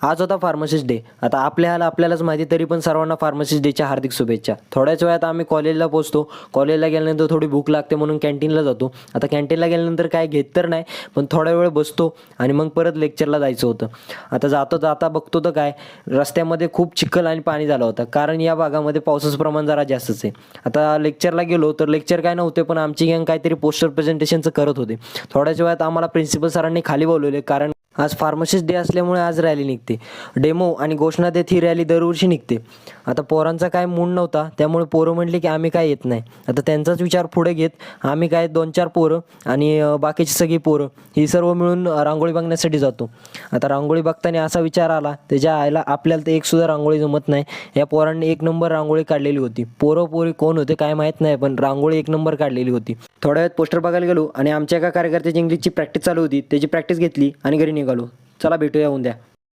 आज होता pharmacist day. आता आपल्यालाच माहिती, तरी पण सर्वांना फार्मसिस्ट डेच्या हार्दिक शुभेच्छा. थोड्याच वेळात आम्ही कॉलेजला पोहोचतो. कॉलेजला गेल्यानंतर थोडी भूक लागते म्हणून कॅन्टीनला जातो. आता कॅन्टीनला गेल्यानंतर काय घेत तर नाही, पण थोडा वेळ बसतो आणि मग परत लेक्चरला जायचं होतं. आता जाता बघतो तर काय, रस्त्यामध्ये खूप चिखल आणि पाणी झालं होतं, कारण या भागामध्ये पावसाचं प्रमाण जरा जास्तच आहे. आता लेक्चरला गेलो तर लेक्चर काय नव्हते, पण आमची गँग काहीतरी पोस्टर प्रेझेंटेशनचं करत होते. थोड्याच वेळात आम्हाला प्रिन्सिपल सरांनी खाली बोलवले, कारण आज फार्मसिस्ट डे असल्यामुळे आज रॅली निघते. डेमो आणि घोषणा देत ही रॅली दरवर्षी निघते. आता पोरांचा काय मूड नव्हता, त्यामुळे पोरं म्हटले की आम्ही काय येत नाही. आता त्यांचाच विचार पुढे घेत आम्ही काय 2-4 पोरं आणि बाकीची सगळी पोरं ही सर्व मिळून रांगोळी बघण्यासाठी जातो. आता रांगोळी बघताना असा विचार आला, त्याच्या आईला आपल्याला तर एकसुद्धा रांगोळी जमत नाही. या पोरांनी 1 नंबर रांगोळी काढलेली होती. पोरं कोण होते काय माहीत नाही, पण रांगोळी 1 नंबर काढलेली होती. थोड्या वेळात पोस्टर बघायला गेलो आणि आमच्या एका कार्यकर्त्याची इंग्लिशची प्रॅक्टिस चालू होती. त्याची प्रॅक्टिस घेतली आणि घरी निघालो. चला भेटूया उद्या.